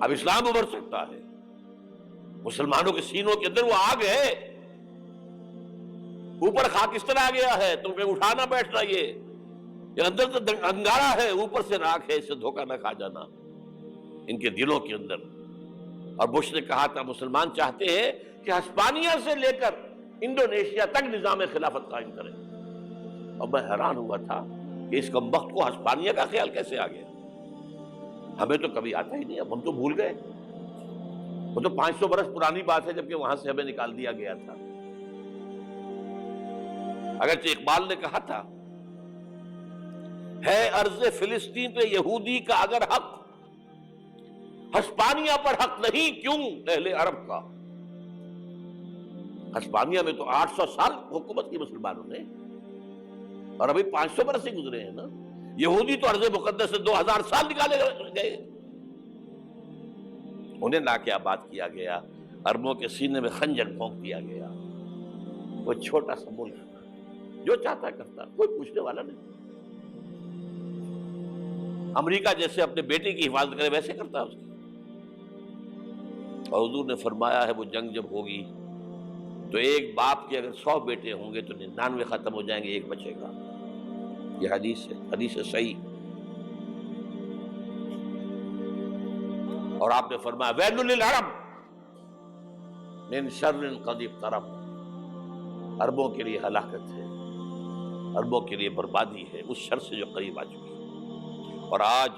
اب اسلام ابھر سکتا ہے، مسلمانوں کے سینوں کے اندر وہ آگ ہے، اوپر خاکستر آ گیا ہے، تم کہیں اٹھانا بیٹھنا، یہ اندر تو انگارہ ہے، اوپر سے راکھ ہے، اس سے دھوکہ نہ کھا جانا ان کے دلوں کے اندر۔ اور بش نے کہا تھا مسلمان چاہتے ہیں کہ ہسپانیہ سے لے کر انڈونیشیا تک نظام خلافت قائم کریں، اور میں حیران ہوا تھا کہ اس کمبخت کو ہسپانیہ کا خیال کیسے آ گیا، ہمیں تو کبھی آتا ہی نہیں، اب ہم تو بھول گئے، وہ تو 500 برس پرانی بات ہے جبکہ وہاں سے ہمیں نکال دیا گیا تھا۔ اگرچہ اقبال نے کہا تھا ہے ارض فلسطین پہ یہودی کا اگر حق، ہسپانیہ پر حق نہیں کیوں اہل عرب کا۔ ہسپانیہ میں تو 800 سال حکومت کی مسلمانوں نے، اور ابھی 500 برس ہی گزرے ہیں نا۔ یہودی تو ارض مقدس سے 2000 سال نکالے گئے، انہیں لا کے آباد کیا گیا، عربوں کے سینے میں خنجر بھونک دیا گیا۔ وہ چھوٹا سا ملک جو چاہتا کرتا، کوئی پوچھنے والا نہیں۔ امریکہ جیسے اپنے بیٹے کی حفاظت کرے ویسے کرتا اس کی۔ اور حضور نے فرمایا ہے وہ جنگ جب ہوگی تو ایک باپ کے اگر 100 بیٹے ہوں گے تو 99 ختم ہو جائیں گے، ایک بچے گا۔ یہ حدیث ہے، حدیث ہے صحیح۔ اور آپ نے فرمایا ویل للعرب من شر قد اقترب، عربوں کے لیے ہلاکت ہے، عربوں کے لیے بربادی ہے اس شر سے جو قریب آ چکی ہے۔ اور آج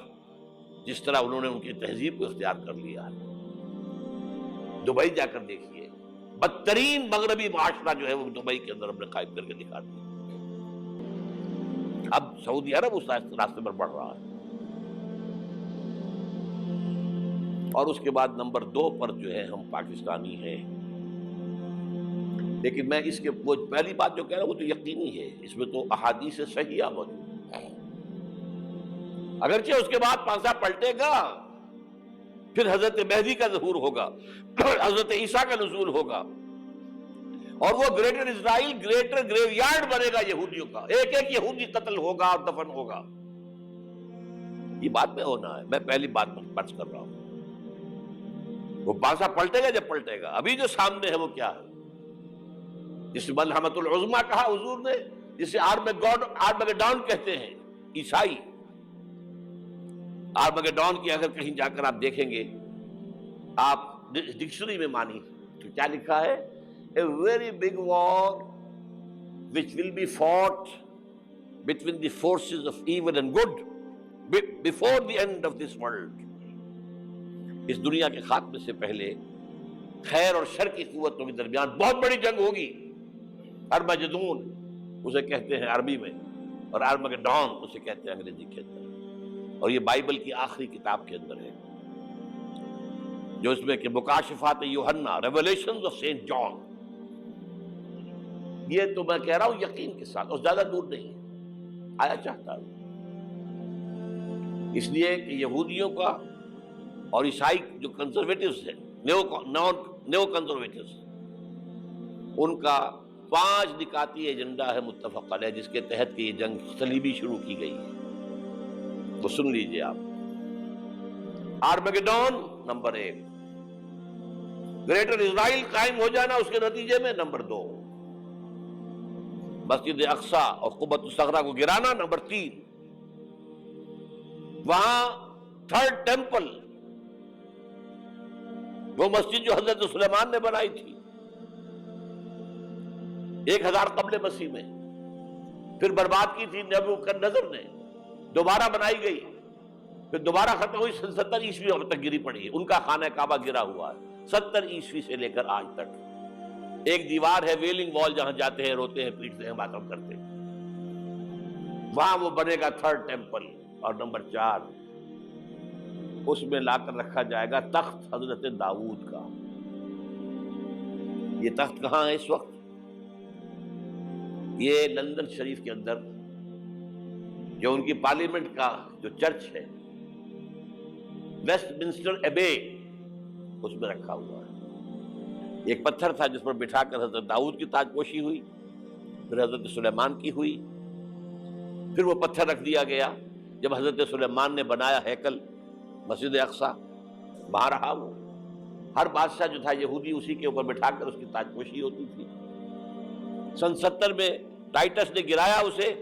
جس طرح انہوں نے ان کی تہذیب کو اختیار کر لیا ہے، دبئی جا کر دیکھیے، بدترین مغربی معاشرہ جو ہے وہ دبئی کے اندر ہم نے قائم کر کے دکھا دیا۔ اب سعودی عرب اس راستے پر بڑھ رہا ہے۔ اور اس کے بعد نمبر 2 پر جو ہے ہم پاکستانی ہیں، لیکن میں اس کے وہ پہلی بات جو کہہ رہا ہوں وہ تو یقینی ہے، اس میں تو احادیث صحیحہ موجود ہے۔ اگرچہ اس کے بعد پانسا پلٹے گا، پھر حضرت مہدی کا ظہور ہوگا، حضرت عیسیٰ کا نزول ہوگا، اور وہ گریٹر اسرائیل گریٹر گریو یارڈ بنے گا یہودیوں کا، ایک ایک یہودی قتل ہوگا اور دفن ہوگا۔ یہ بات میں ہونا ہے، میں پہلی بات پر پرچ کر رہا ہوں۔ وہ پانسا پلٹے گا جب پلٹے گا، ابھی جو سامنے ہے وہ کیا ہے؟ جس ملحمۃ العظمیٰ کہا حضور نے، جسے آرمگیڈون کہتے ہیں عیسائی۔ آرمگیڈون کی اگر کہیں جا کر آپ دیکھیں گے، آپ ڈکشنری میں مانی تو کیا لکھا ہے؟ A very big war which will be fought between the forces of evil and good before the end of this world۔ اس دنیا کے خاتمے سے پہلے خیر اور شر کی قوتوں کے درمیان بہت بڑی جنگ ہوگی۔ ارمجدون اسے کہتے ہیں عربی میں، اور آرمگیڈون اسے کہتے ہیں انگریزی کے اندر، اور یہ بائبل کی آخری کتاب کے اندر ہے، جو اس میں کہ مکاشفات یوحنا، ریویلیشنز آف سینٹ جان۔ یہ تو میں کہہ رہا ہوں یقین کے ساتھ، اور زیادہ دور نہیں ہے، آیا چاہتا ہوں۔ اس لیے کہ یہودیوں کا اور عیسائی جو کنزرویٹوز ہیں، نیو کنزرویٹوز، ان کا 5 نکاتی ایجنڈا ہے متفق علیہ، جس کے تحت کہ یہ جنگ صلیبی شروع کی گئی ہے۔ وہ سن لیجئے آپ۔ آرمگیڈون نمبر 1، گریٹر اسرائیل قائم ہو جانا اس کے نتیجے میں نمبر 2، مسجد اقصی اور قبۃ الصغریٰ کو گرانا نمبر 3، وہاں 3rd ٹیمپل، وہ مسجد جو حضرت سلیمان نے بنائی تھی 1000 قبل مسیح میں، پھر برباد کی تھی نبوکدنضر نے، دوبارہ بنائی گئی، پھر دوبارہ ختم ہوئی 70 عیسوی تک گری پڑی ہے۔ ان کا خانہ کعبہ گرا ہوا ہے 70 عیسوی سے لے کر آج تک۔ ایک دیوار ہے ویلنگ وال، جہاں جاتے ہیں، روتے ہیں، پیٹتے ہیں، ماتم کرتے ہیں، وہاں وہ بنے گا 3rd ٹیمپل۔ اور نمبر 4، اس میں لا کر رکھا جائے گا تخت حضرت داؤد کا۔ یہ تخت کہاں ہے اس وقت؟ یہ لندن شریف کے اندر جو ان کی پارلیمنٹ کا جو چرچ ہے، ویسٹ منسٹر ایبے، اس میں رکھا ہوا ہے۔ ایک پتھر تھا جس پر بٹھا کر حضرت داؤد کی تاج پوشی ہوئی، پھر حضرت سلیمان کی ہوئی، پھر وہ پتھر رکھ دیا گیا جب حضرت سلیمان نے بنایا ہیکل مسجد اقصی، وہاں رہا وہ. ہر بادشاہ جو تھا یہودی اسی کے اوپر بٹھا کر اس کی تاجپوشی ہوتی تھی. سن 70 میں ٹائٹس نے گرایا اسے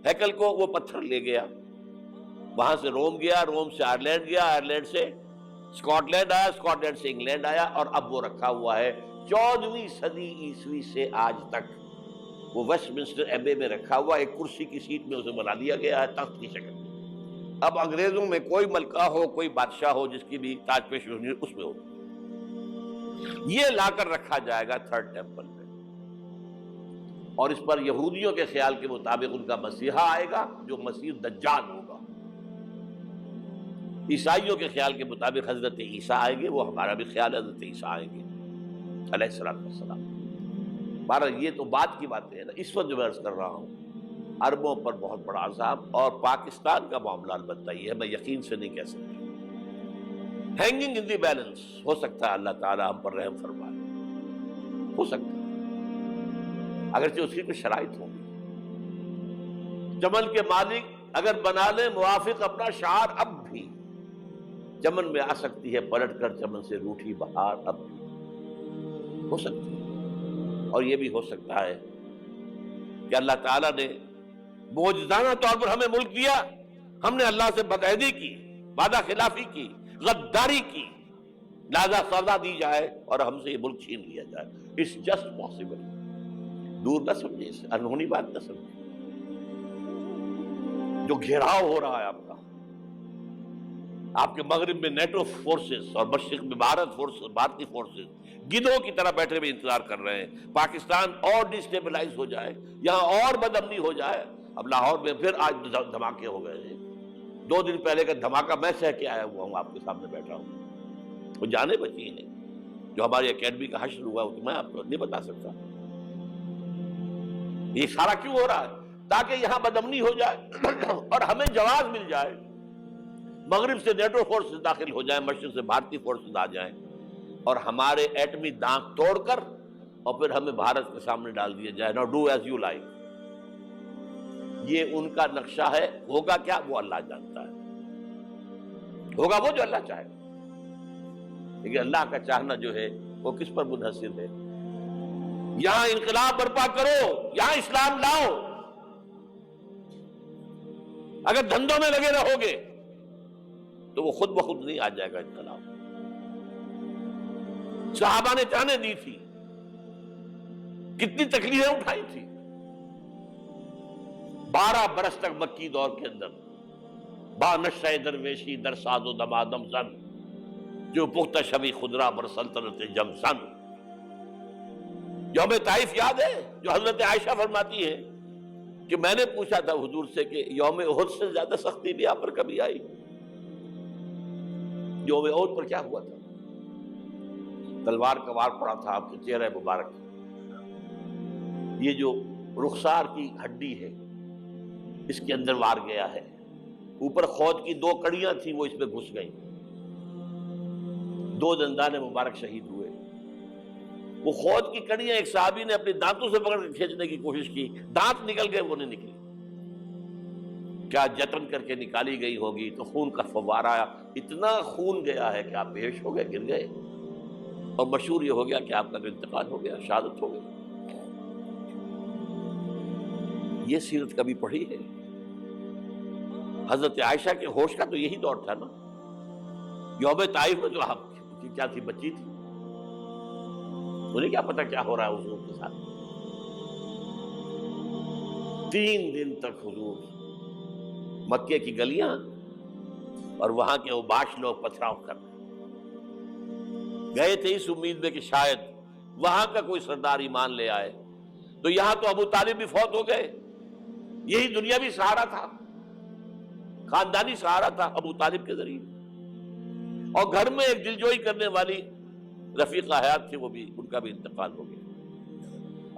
ہیکل کو, وہ پتھر لے گیا, وہاں سے روم گیا, روم سے آئرلینڈ گیا, آئرلینڈ سے اسکاٹ لینڈ آیا, اسکاٹ لینڈ سے انگلینڈ آیا, اور اب وہ رکھا ہوا ہے 14ویں صدی عیسوی سے آج تک. وہ ویسٹ منسٹر ایبے میں رکھا ہوا, ایک کرسی کی سیٹ میں اسے بنا دیا گیا ہے تخت کی شکل میں. اب انگریزوں میں کوئی ملکہ ہو, کوئی بادشاہ ہو جس کی بھی تاج پوشی ہونی اس میں ہو, یہ لا کر رکھا جائے گا تھرڈ ٹیمپل میں. اور اس پر یہودیوں کے خیال کے مطابق ان کا مسیحا آئے گا جو مسیح دجال ہوگا. عیسائیوں کے خیال کے مطابق حضرت عیسیٰ آئیں گے, وہ ہمارا بھی خیال ہے حضرت عیسیٰ آئیں گے علیہ السلام. بہرحال یہ تو بات کی باتیں ہیں نا. اس وقت جو میں عرض کر رہا ہوں عربوں پر بہت بڑا عذاب, اور پاکستان کا معاملہ البتہ یہ ہے, میں یقین سے نہیں کہہ سکتا. ہینگنگ ان دی بیلنس, ہو سکتا ہے اللہ تعالیٰ ہم پر رحم فرمائے, ہو سکتا ہے, اگرچہ اس کی کچھ شرائط ہوگی. چمن کے مالک اگر بنا لیں موافق اپنا شعار, اب بھی چمن میں آ سکتی ہے پلٹ کر چمن سے روٹھی بہار, اب بھی ہو سکتی ہے. اور یہ بھی ہو سکتا ہے کہ اللہ تعالیٰ نے معجزانہ طور پر ہمیں ملک دیا, ہم نے اللہ سے بدعہدی کی, وعدہ خلافی کی, غداری کی, لہذا سزا دی جائے اور ہم سے یہ ملک چھین لیا جائے. It's just possible. دور نہ سمجھے اسے, انہونی بات نہ سمجھے. جو گھیراؤ ہو رہا ہے آپ کا, آپ کے مغرب میں نیٹو فورسز اور مشرق میں بھارتی فورسز گدھوں کی طرح بیٹھے ہوئے انتظار کر رہے ہیں پاکستان اور ڈسٹیبلائز ہو جائے, یہاں اور بدامنی ہو جائے. اب لاہور میں پھر آج دھماکے ہو گئے ہیں. 2 دن پہلے کا دھماکہ میں سہ کے آیا ہوا ہوں, آپ کے سامنے بیٹھا ہوں. وہ جانے بچی ہیں جو ہماری اکیڈمی کا حشر ہوا, وہ میں آپ کو نہیں بتا سکتا. یہ سارا کیوں ہو رہا ہے؟ تاکہ یہاں بدامنی ہو جائے اور ہمیں جواز مل جائے. مغرب سے نیٹو فورسز داخل ہو جائیں, مشرق سے بھارتی فورسز آ جائیں, اور ہمارے ایٹمی دانت توڑ کر اور پھر ہمیں بھارت کے سامنے ڈال دیا جائے. نو ڈو ایز یو لائک. یہ ان کا نقشہ ہے. ہوگا کیا وہ اللہ جانتا ہے, ہوگا وہ جو اللہ چاہے. لیکن اللہ کا چاہنا جو ہے وہ کس پر منحصر ہے؟ یہاں انقلاب برپا کرو, یہاں اسلام لاؤ. اگر دھندوں میں لگے رہو گے تو وہ خود بخود نہیں آ جائے گا انقلاب. صحابہ نے جانیں دی تھی, کتنی تکلیفیں اٹھائی تھی. 12 برس تک مکی دور کے اندر با نشہ درویشی در ساز و دمادم زن, جو پختہ شبی خدرہ بر سلطنت جم سن. یوم طائف یاد ہے جو حضرت عائشہ فرماتی ہے کہ میں نے پوچھا تھا حضور سے کہ یوم احد سے زیادہ سختی بھی آپ پر کبھی آئی؟ یوم احد پر کیا ہوا تھا؟ تلوار کا وار پڑا تھا آپ کے چہرہ مبارک. یہ جو رخسار کی ہڈی ہے اس کے اندر وار گیا ہے. اوپر خود کی 2 کڑیاں تھیں, وہ اس میں گھس گئیں. 2 دندان مبارک شہید ہوئے. وہ خود کی کڑیاں ایک صحابی نے اپنے دانتوں سے پکڑ کے کھینچنے کی کوشش کی, دانت نکل گئے, وہ نہیں نکلی. کیا جتن کر کے نکالی گئی ہوگی تو خون کا فوارہ آیا, اتنا خون گیا ہے کہ آپ بے ہوش ہو گئے, گر گئے, اور مشہور یہ ہو گیا کہ آپ کا تو انتقال ہو گیا, شہادت ہو گئی. یہ سیرت کبھی پڑھی ہے؟ حضرت عائشہ کے ہوش کا تو یہی دور تھا نا. یوم طائف میں جو آپ کی کیا تھی, بچی تھی, انہیں کیا پتا کیا ہو رہا ہے حضور کے ساتھ. 3 دن تک حضور مکے کی گلیاں اور وہاں کے اوباش لوگ پتھراؤ کر گئے تھے اس امید میں کہ شاید وہاں کا کوئی سردار ایمان لے آئے. تو یہاں تو ابو طالب بھی فوت ہو گئے. یہی دنیاوی سہارا تھا, خاندانی سہارا تھا ابو طالب کے ذریعے. اور گھر میں ایک دلجوئی کرنے والی رفیقہ حیات تھی, وہ بھی, ان کا بھی انتقال ہو گیا.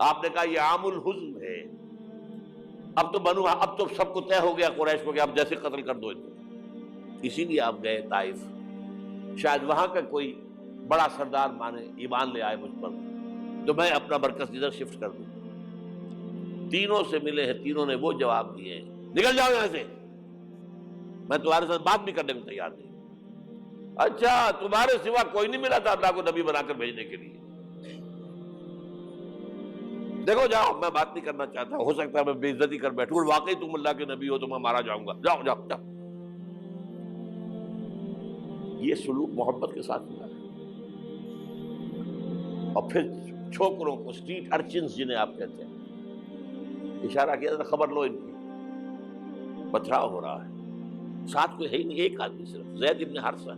آپ نے کہا یہ عام الحزن ہے, اب تو سب کو طے ہو گیا قریش کو کہ اب جیسے قتل کر دو ان کو. اسی لیے آپ گئے طائف, شاید وہاں کا کوئی بڑا سردار مانے, ایمان لے آئے مجھ پر, تو میں اپنا مرکز ادھر شفٹ کر دوں. تینوں سے ملے ہیں, تینوں نے وہ جواب دیے ہیں, نکل جاؤ یہاں سے, میں تمہارے ساتھ بات بھی کرنے کو تیار نہیں. اچھا تمہارے سوا کوئی نہیں ملا تھا اللہ کو نبی بنا کر بھیجنے کے لیے؟ دیکھو جاؤ، میں بات نہیں کرنا چاہتا، ہو سکتا ہے میں بے عزتی کر بیٹھوں، واقعی تم اللہ کے نبی ہو تو میں مارا جاؤں گا، جاؤ جاؤ جاؤ۔ یہ سلوک محبت کے ساتھ ہوا ہے۔ اور پھر چھوکروں کو، اسٹریٹ ارچنز جنہیں آپ کہتے ہیں، اشارہ کیا تھا، خبر لو ان کی، پتھراؤ ہو رہا ہے، ساتھ کوئی ہے ہی نہیں، ایک آدمی صرف، زید ابن حارثہ۔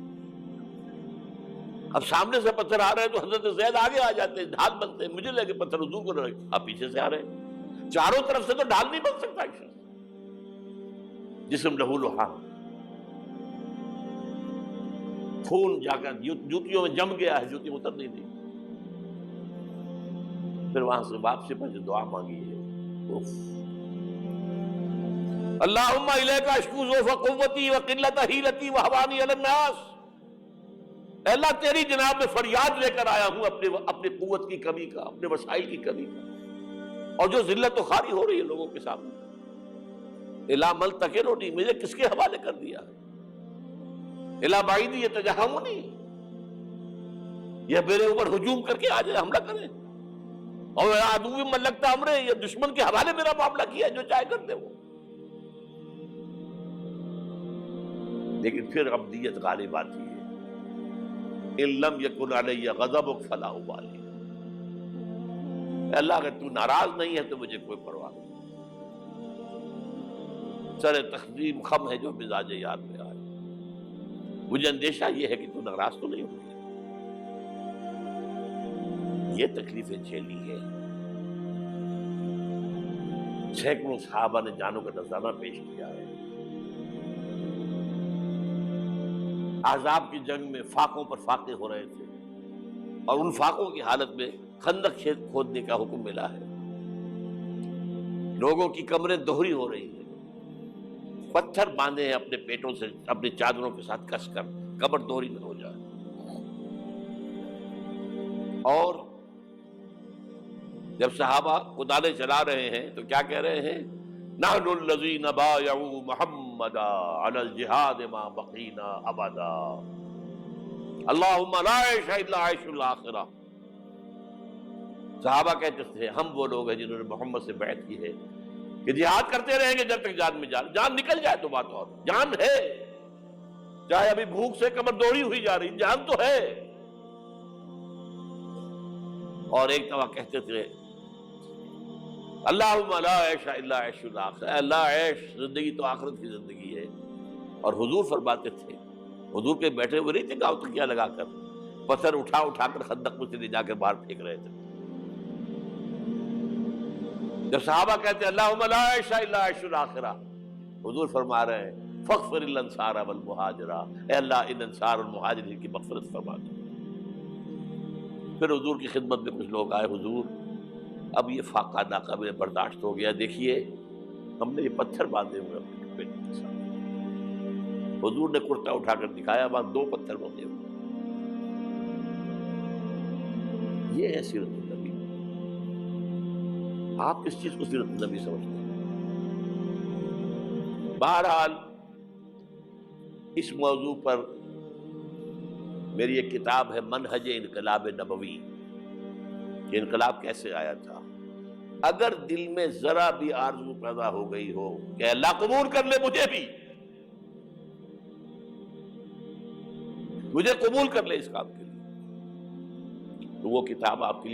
اب سامنے سے پتھر آ رہے ہیں تو حضرت زید آگے آ جاتے ہیں، ڈھال بنتے ہیں، مجھے لگے پتھر حضور کو لگے، آپ پیچھے سے آ رہے ہیں، چاروں طرف سے تو ڈھال نہیں بن سکتا ایک شخص، جسم لہو لہان، خون جا کر جوتیوں میں جم گیا ہے، جوتی اتر نہیں دی۔ پھر وہاں سے واپسی پر جو دعا مانگی ہے، اللہم الیک اشکو ضعف قوتی وقلت حیلتی وہوانی علی الناس، اے اللہ تیری جناب میں فریاد لے کر آیا ہوں اپنی قوت کی کمی کا، اپنے وسائل کی کمی کا، اور جو ذلت و خواری ہو رہی ہے لوگوں کے سامنے، الا من تکلنی، مجھے کس کے حوالے کر دیا ہے، الا بعیدی یتجہمنی، یہ میرے اوپر ہجوم کر کے آ جائے، حملہ کرے، اور عدو من لگتا امرے، یہ دشمن کے حوالے میرا معاملہ کیا ہے، جو چاہے کر دے وہ۔ لیکن پھر عبدیت غالب آتی ہے، ان لم یکن علی غضبک فلا ابالی، اللہ اگر تو ناراض نہیں ہے تو مجھے کوئی پرواہ نہیں، سر تقسیم خم ہے جو مزاج یار میں آئے، مجھے اندیشہ یہ ہے کہ تو ناراض تو نہیں ہوئی۔ یہ تکلیفیں جھیلی ہے، سینکڑوں صحابہ نے جانوں کا نذرانہ پیش کیا ہے، احزاب کی جنگ میں فاقوں پر فاقے ہو رہے تھے، اور ان فاقوں کی حالت میں خندق کھودنے کا حکم ملا ہے، لوگوں کی کمریں دوہری ہو رہی ہیں، پتھر باندھے ہیں اپنے پیٹوں سے، اپنی چادروں کے ساتھ کس کر قبر دوہری نہ ہو جائے۔ اور جب صحابہ کدالیں چلا رہے ہیں تو کیا کہہ رہے ہیں؟ نحن الذین بایعوا محمدا علی الجہاد ما بقینا ابدا، اللہم لا عیش الا عیش الاخرہ۔ صحابہ کہتے تھے ہم وہ لوگ ہیں جنہوں نے محمد سے بیعت کی ہے کہ جہاد کرتے رہیں گے جب تک جان میں جان نکل جائے تو بات، اور جان ہے، چاہے ابھی بھوک سے کمر دوڑی ہوئی جا رہی، جان تو ہے۔ اور ایک دفعہ کہتے تھے اللہم لا عیش الا عیش الاخرہ، اے اللہ عیش، زندگی تو آخرت کی زندگی ہے۔ اور حضور فرماتے تھے، حضور کے بیٹھے ہوئے نہیں تھے گاؤں تکیہ لگا کر، پتھر اٹھا اٹھا کر خندق میں سے لے جا کر باہر پھینک رہے تھے۔ جب صحابہ کہتے ہیں اللہم لا عیش الا عیش الاخرہ، حضور فرما رہے ہیں فاغفر الانصار والمہاجرہ، اے اللہ ان انصار اور مہاجرین کی مغفرت فرما دو۔ پھر حضور کی خدمت میں کچھ لوگ آئے، حضور اب یہ فاقہ ناقابل برداشت ہو گیا، دیکھیے ہم نے یہ پتھر باندھے ہوئے اپنے پیٹ کے ساتھ۔ حضور نے کرتا اٹھا کر دکھایا، وہاں 2 پتھر باندھے ہوئے۔ یہ ہے سیرت النبی۔ آپ کس چیز کو سیرت النبی سمجھتے ہیں؟ بہرحال اس موضوع پر میری ایک کتاب ہے منہج انقلاب نبوی، کہ انقلاب کیسے آیا تھا۔ اگر دل میں ذرا بھی آرزو پیدا ہو گئی ہو کہ اللہ قبول کر لے مجھے قبول کر لے اس کام کے لیے، تو وہ کتاب آپ کے لیے